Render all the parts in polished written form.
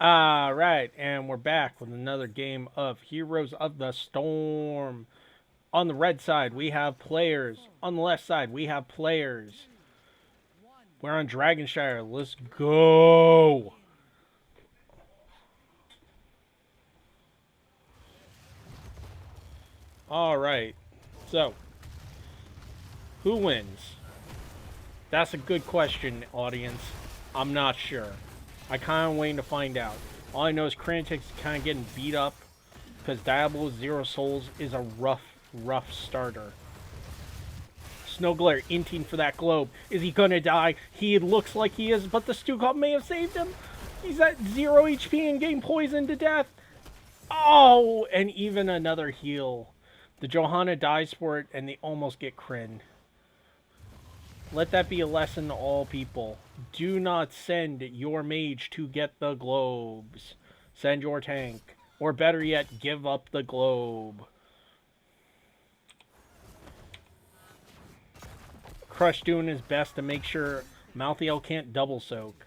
Alright, and we're back with another game of Heroes of the Storm. On the red side, we have players. On the left side, we have players. We're on Dragonshire. Let's go. Alright, so, who wins? That's a good question, audience. I'm not sure. I kind of waiting to find out. All I know is Crantic's kind of getting beat up because Diablo's Zero Souls is a rough starter. Snowglare inting for that globe. Is he gonna die? He looks like he is, but the Stukov may have saved him. He's at 0 HP and getting poisoned to death. Oh, and even another heal. The Johanna dies for it, and they almost get Kryn. Let that be a lesson to all people. Do not send your mage to get the globes. Send your tank. Or better yet, give up the globe. Crush doing his best to make sure Malthael can't double soak.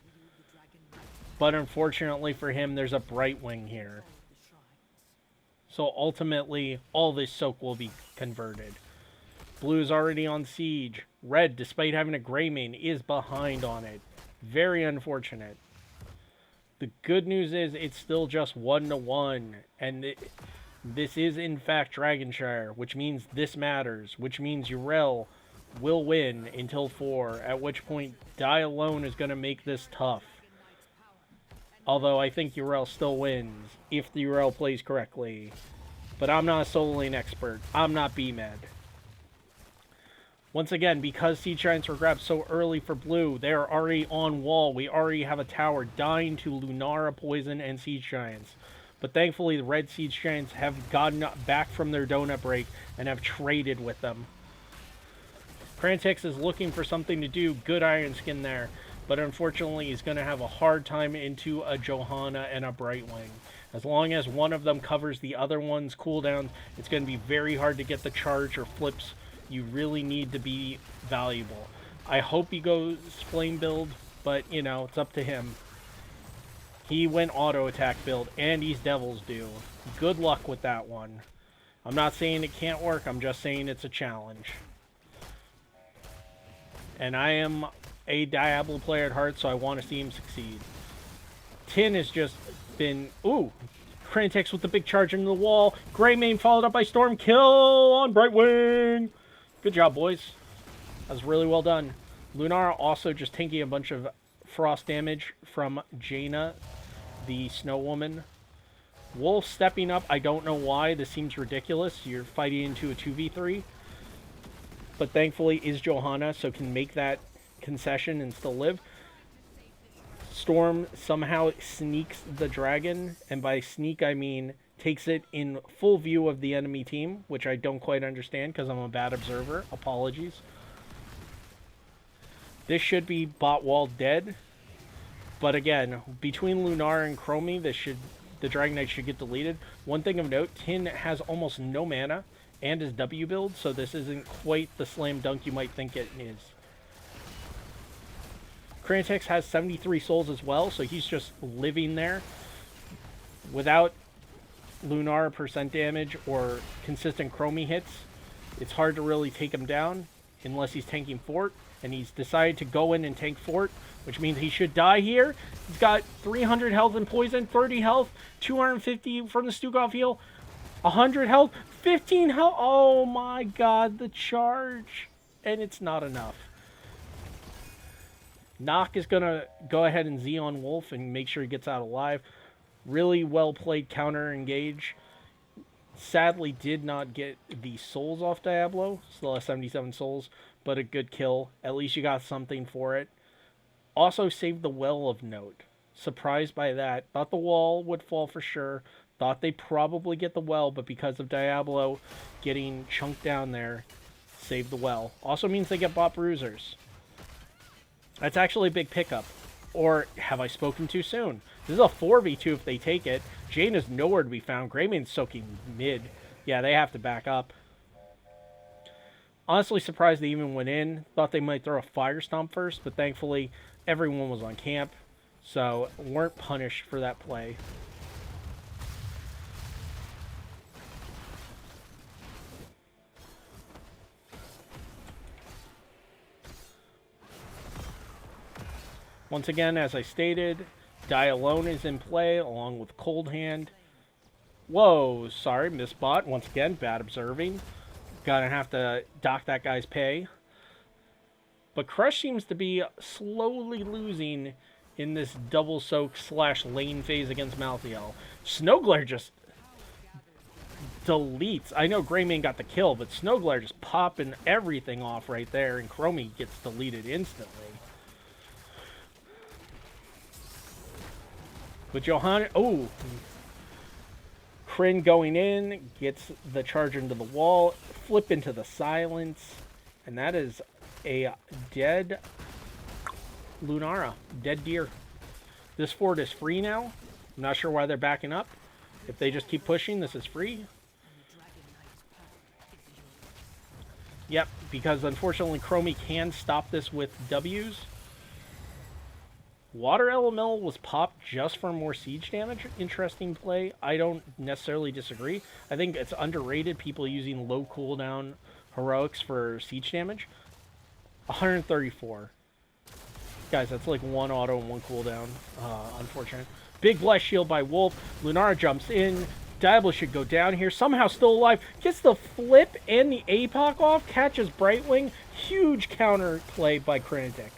But unfortunately for him, there's a Brightwing here. So ultimately, all this soak will be converted. Blue is already on siege. Red, despite having a Greymane, is behind on it. Very unfortunate. The good news is it's still just 1-1. And this is in fact Dragonshire, which means this matters. Which means Yrel will win until 4. At which point, Die Alone is going to make this tough. Although I think Yrel still wins if the Yrel plays correctly. But I'm not a solo lane expert. I'm not BMed. Once again, because Siege Giants were grabbed so early for blue, they are already on wall. We already have a tower dying to Lunara, Poison, and Siege Giants. But thankfully, the red Siege Giants have gotten back from their donut break and have traded with them. Krantix is looking for something to do. Good Iron Skin there. But unfortunately, he's going to have a hard time into a Johanna and a Brightwing. As long as one of them covers the other one's cooldown, it's going to be very hard to get the charge or flips. You really need to be valuable. I hope he goes flame build, but, you know, it's up to him. He went auto attack build, and he's Devil's Due. Good luck with that one. I'm not saying it can't work, I'm just saying it's a challenge. And I am a Diablo player at heart, so I want to see him succeed. Tin has just been... Ooh! Crantex with the big charge into the wall. Greymane followed up by Storm. Kill on Brightwing! Good job, boys. That was really well done. Lunara also just taking a bunch of frost damage from Jaina, the Snow Woman. Wolf stepping up. I don't know why. This seems ridiculous. You're fighting into a 2v3. But thankfully is Johanna, so can make that concession and still live. Storm somehow sneaks the dragon, and by sneak I mean takes it in full view of the enemy team, which I don't quite understand because I'm a bad observer. Apologies. This should be bot wall dead, but again, between Lunar and Chromie, the Dragon Knight should get deleted. One thing of note, Tin has almost no mana and is W build, so this isn't quite the slam dunk you might think it is. Crantex has 73 souls as well, so he's just living there. Without Lunar percent damage or consistent Chromie hits, it's hard to really take him down unless he's tanking Fort, and he's decided to go in and tank Fort, which means he should die here. He's got 300 health and poison, 30 health, 250 from the Stukov heal, 100 health, 15 health. Oh my god, the charge. And it's not enough. Nock is going to go ahead and Z on Wolf and make sure he gets out alive. Really well played counter engage. Sadly did not get the souls off Diablo. Still has 77 souls, but a good kill. At least you got something for it. Also saved the well of note. Surprised by that. Thought the wall would fall for sure. Thought they'd probably get the well, but because of Diablo getting chunked down there, saved the well. Also means they get bot bruisers. That's actually a big pickup. Or have I spoken too soon? This is a 4v2 if they take it. Jane is nowhere to be found. Greymane's soaking mid. Yeah, they have to back up. Honestly surprised they even went in. Thought they might throw a fire stomp first, but thankfully everyone was on camp. So, weren't punished for that play. Once again, as I stated, Die Alone is in play along with Cold Hand. Whoa, sorry, misbot. Once again, bad observing. Gonna have to dock that guy's pay. But Crush seems to be slowly losing in this double soak / lane phase against Malthael. Snowglare just deletes. I know Greymane got the kill, but Snowglare just popping everything off right there, and Chromie gets deleted instantly. But Johanna, oh, Kryn going in, gets the charge into the wall, flip into the silence, and that is a dead Lunara, dead deer. This fort is free now. I'm not sure why they're backing up. If they just keep pushing, this is free. Yep, because unfortunately Chromie can stop this with W's. Water Elemental was popped just for more siege damage. Interesting play. I don't necessarily disagree. I think it's underrated, people using low cooldown heroics for siege damage. 134. Guys, that's like one auto and one cooldown. Unfortunate. Big blast shield by Wolf. Lunara jumps in. Diablo should go down here. Somehow still alive. Gets the flip and the APOC off. Catches Brightwing. Huge counter play by Cranitex.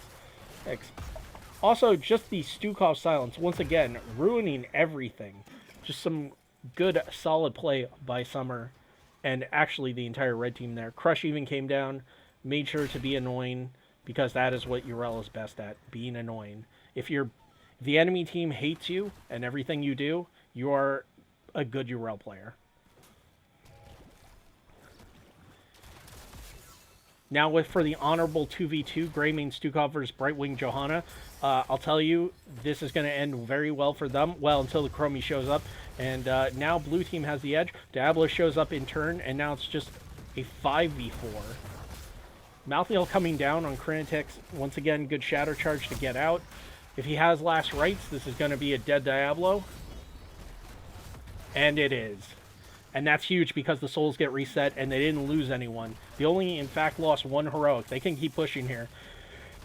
Also, just the Stukov silence, once again, ruining everything. Just some good, solid play by Summer, and actually the entire red team there. Crush even came down, made sure to be annoying, because that is what Urel is best at, being annoying. If the enemy team hates you and everything you do, you are a good Urel player. Now, for the honorable 2v2, Greymane Stukov versus Brightwing Johanna, I'll tell you, this is going to end very well for them. Well, until the Chromie shows up. And now blue team has the edge. Diablo shows up in turn, and now it's just a 5v4. Malthael coming down on Cranitex. Once again, good Shatter Charge to get out. If he has last rites, this is going to be a dead Diablo. And it is. And that's huge because the souls get reset and they didn't lose anyone. They only, in fact, lost one heroic. They can keep pushing here.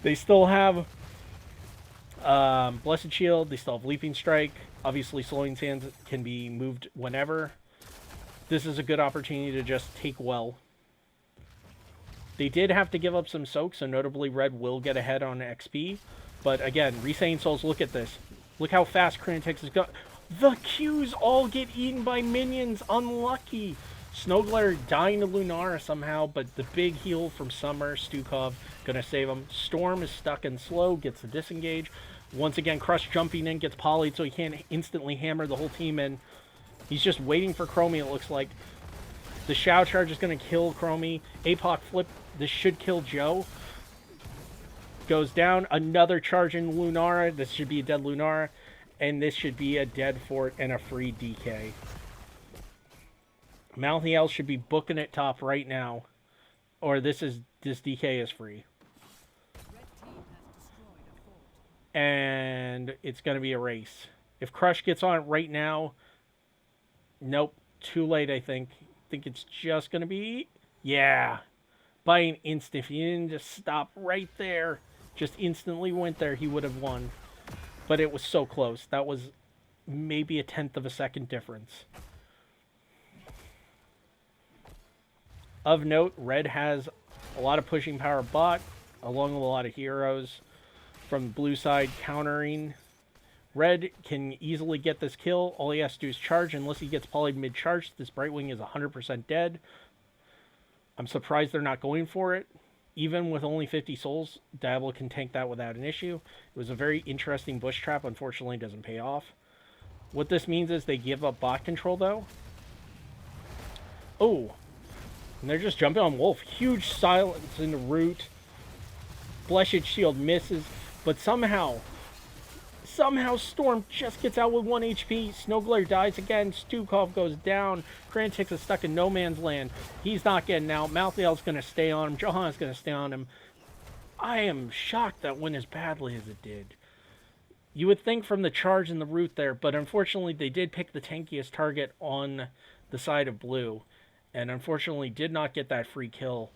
They still have Blessed Shield. They still have Leaping Strike. Obviously, Slowing Sands can be moved whenever. This is a good opportunity to just take well. They did have to give up some soak, so notably Red will get ahead on XP. But again, Resaying Souls, look at this. Look how fast Cranitex is going. The Qs all get eaten by minions. Unlucky. Snowglare dying to Lunara somehow, but the big heal from Summer, Stukov, gonna save him. Storm is stuck and slow, gets the disengage. Once again, Crush jumping in, gets polyed so he can't instantly hammer the whole team in. He's just waiting for Chromie, it looks like. The Shao Charge is gonna kill Chromie. APOC flip, this should kill Joe. Goes down, another charge in Lunara. This should be a dead Lunara. And this should be a dead fort and a free DK. Malthael should be booking it top right now. Or this DK is free. And it's going to be a race. If Crush gets on it right now... Nope. Too late, I think. I think it's just going to be... Yeah. By an instant. If he didn't just stop right there, just instantly went there, he would have won. But it was so close. That was maybe a 1/10 of a second difference. Of note, Red has a lot of pushing power bot, along with a lot of heroes from the blue side countering. Red can easily get this kill. All he has to do is charge. Unless he gets polyed mid-charge, this Brightwing is 100% dead. I'm surprised they're not going for it. Even with only 50 souls, Diablo can tank that without an issue. It was a very interesting bush trap. Unfortunately, it doesn't pay off. What this means is they give up bot control, though. Oh. And they're just jumping on Wolf. Huge silence in the root. Blessed Shield misses. But somehow Storm just gets out with 1 HP. Snowglare dies again. Stukov goes down. Cranitex is stuck in no man's land. He's not getting out. Malthael's going to stay on him. Johanna's going to stay on him. I am shocked that went as badly as it did. You would think from the charge and the root there, but unfortunately they did pick the tankiest target on the side of blue, and unfortunately did not get that free kill.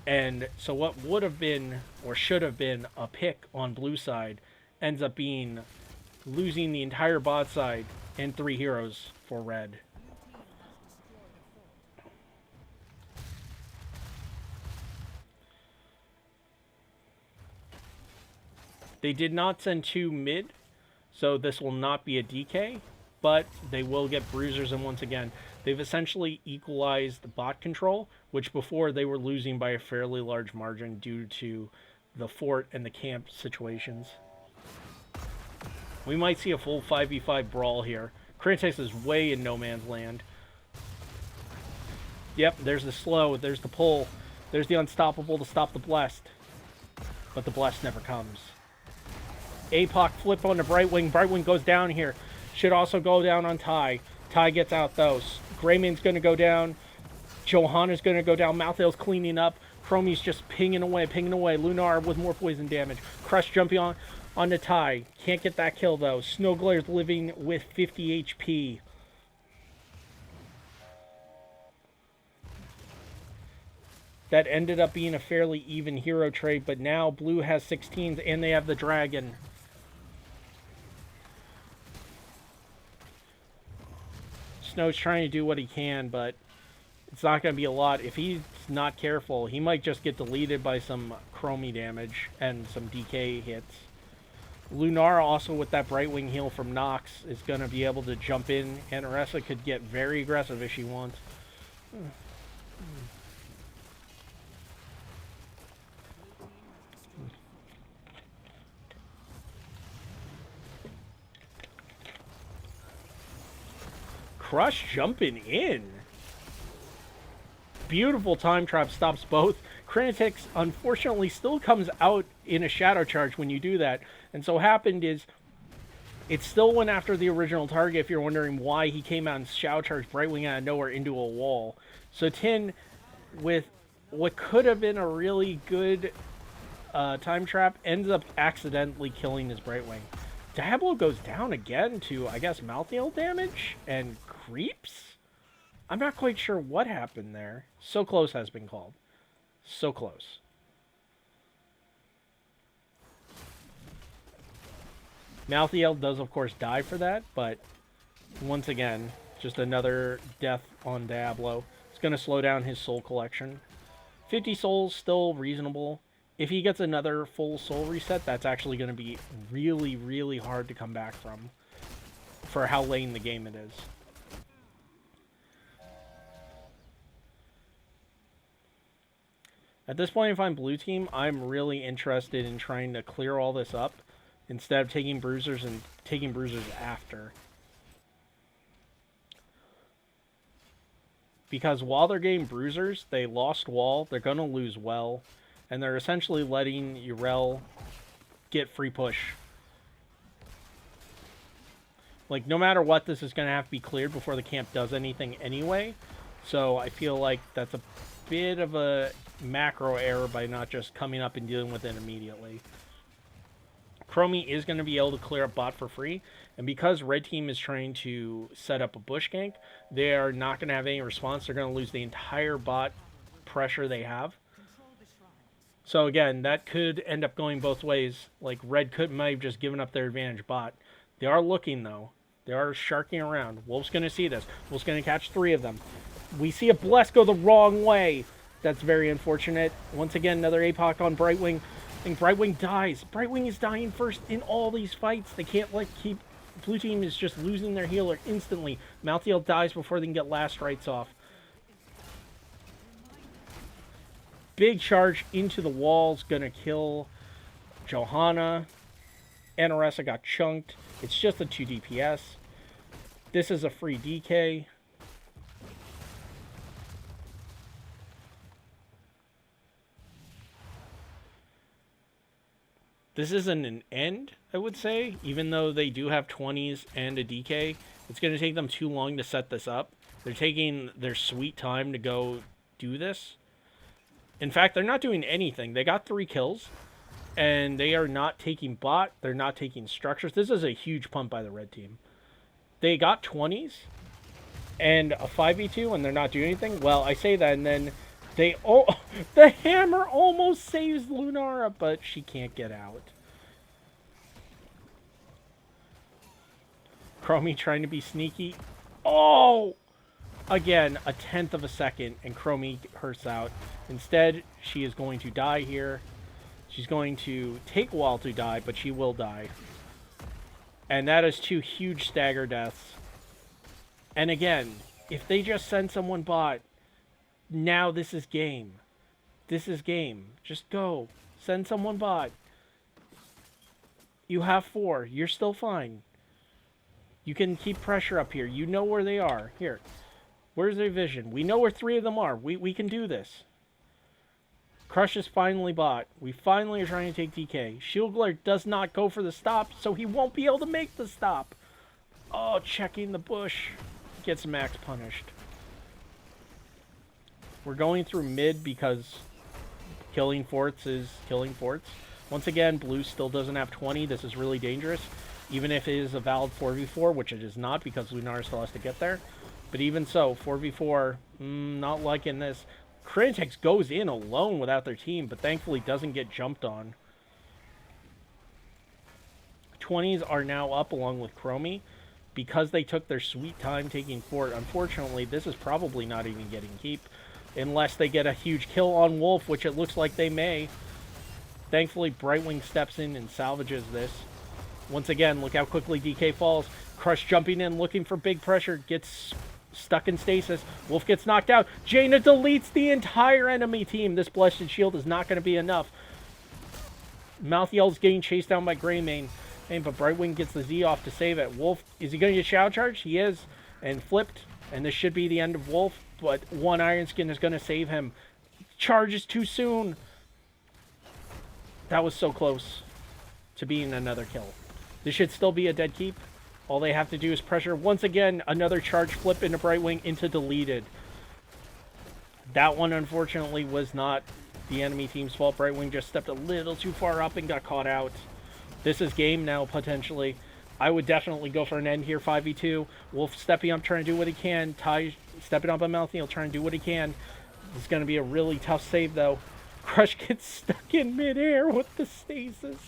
And so what would have been, or should have been, a pick on blue side ends up being losing the entire bot side and 3 heroes for red. They did not send 2 mid, so this will not be a DK, but they will get bruisers, and once again, they've essentially equalized the bot control, which before they were losing by a fairly large margin due to the fort and the camp situations. We might see a full 5v5 brawl here. Crytex is way in no man's land. Yep, there's the slow, there's the pull, there's the unstoppable to stop the blessed. But the blessed never comes. APOC flip on the Brightwing. Brightwing goes down here. Should also go down on Ty. Ty gets out though. Greyman's going to go down. Johanna's going to go down. Malthael's cleaning up. Chromie's just pinging away, pinging away. Lunar with more poison damage. Crush jumping on the Ty. Can't get that kill though. Snowglare's living with 50 HP. That ended up being a fairly even hero trade, but now blue has 16s and they have the dragon. Snow's trying to do what he can, but it's not going to be a lot. If he's not careful, he might just get deleted by some Chromie damage and some DK hits. Lunar also with that Brightwing heal from Nox is going to be able to jump in, and Oresa could get very aggressive if she wants. Crush jumping in. Beautiful time trap stops both. Crytex unfortunately still comes out in a shadow charge when you do that. And so what happened is it still went after the original target, if you're wondering why he came out and shadow charged Brightwing out of nowhere into a wall. So Tin, with what could have been a really good time trap, ends up accidentally killing his Brightwing. Diablo goes down again to, I guess, Malthael damage and creeps? I'm not quite sure what happened there. So close has been called. So close. Malthael does, of course, die for that, but once again, just another death on Diablo. It's going to slow down his soul collection. 50 souls, still reasonable. If he gets another full soul reset, that's actually going to be really, really hard to come back from for how late in the game it is. At this point, if I'm blue team, I'm really interested in trying to clear all this up instead of taking bruisers and taking bruisers after. Because while they're getting bruisers, they lost wall, they're going to lose well, and they're essentially letting Urel get free push. Like, no matter what, this is going to have to be cleared before the camp does anything anyway. So I feel like that's a bit of a macro error by not just coming up and dealing with it immediately. Chromie is going to be able to clear up bot for free, and because red team is trying to set up a bush gank, they are not going to have any response. They're going to lose the entire bot pressure they have. So again, that could end up going both ways. Like, red might have just given up their advantage bot. They are looking, though. They are sharking around. Wolf's going to see this. Wolf's going to catch 3 of them. We see a Bless go the wrong way. That's very unfortunate. Once again, another APOC on Brightwing. I think Brightwing dies. Brightwing is dying first in all these fights. They can't, like, keep... Blue team is just losing their healer instantly. Malthael dies before they can get last rites off. Big charge into the walls. Gonna kill Johanna. And Oresa got chunked. It's just a 2 DPS. This is a free DK. This isn't an end, I would say, even though they do have 20s and a DK. It's going to take them too long to set this up. They're taking their sweet time to go do this. In fact, they're not doing anything. They got 3 kills. And they are not taking bot. They're not taking structures. This is a huge pump by the red team. They got 20s and a 5v2 and they're not doing anything. Well, I say that and then the hammer almost saves Lunara, but she can't get out. Chromie trying to be sneaky. Oh! Again, a tenth of a second, and Chromie hurts out. Instead, she is going to die here. She's going to take a while to die, but she will die. And that is 2 huge stagger deaths. And again, if they just send someone bot, now this is game. This is game. Just go. Send someone bot. You have 4. You're still fine. You can keep pressure up here. You know where they are. Here. Where's their vision? We know where 3 of them are. We can do this. Crush is finally bot. We finally are trying to take DK. Shieldgler does not go for the stop, so he won't be able to make the stop. Oh, checking the bush. Gets max punished. We're going through mid because killing forts is killing forts. Once again, blue still doesn't have 20. This is really dangerous. Even if it is a valid 4v4, which it is not because Lunara still has to get there. But even so, 4v4, not liking this. Crintex goes in alone without their team, but thankfully doesn't get jumped on. 20s are now up along with Chromie because they took their sweet time taking fort. Unfortunately, this is probably not even getting keep unless they get a huge kill on Wolf, which it looks like they may. Thankfully, Brightwing steps in and salvages this. Once again, look how quickly DK falls. Crush jumping in, looking for big pressure, gets stuck in stasis. Wolf gets knocked out. Jaina deletes the entire enemy team. This Blessed Shield is not going to be enough. Malthiel's getting chased down by Greymane. But Brightwing gets the Z off to save it. Wolf, is he going to get Shadow Charge? He is. And flipped. And this should be the end of Wolf. But one Iron Skin is going to save him. Charges too soon. That was so close to being another kill. This should still be a dead keep. All they have to do is pressure. Once again, another charge flip into Brightwing into deleted. That one, unfortunately, was not the enemy team's fault. Brightwing just stepped a little too far up and got caught out. This is game now, potentially. I would definitely go for an end here, 5v2. Wolf stepping up, trying to do what he can. Ty stepping up on Malthiel, trying to do what he can. This is going to be a really tough save, though. Crush gets stuck in midair with the stasis.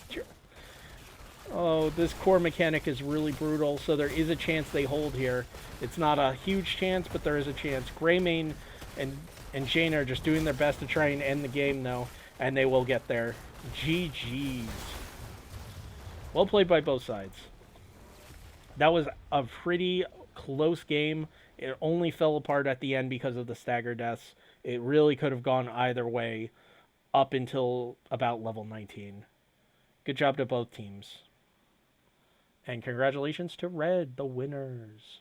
Oh, this core mechanic is really brutal, so there is a chance they hold here. It's not a huge chance, but there is a chance. Greymane and Jane are just doing their best to try and end the game, though, and they will get there. GG's. Well played by both sides. That was a pretty close game. It only fell apart at the end because of the stagger deaths. It really could have gone either way up until about level 19. Good job to both teams. And congratulations to Red, the winners.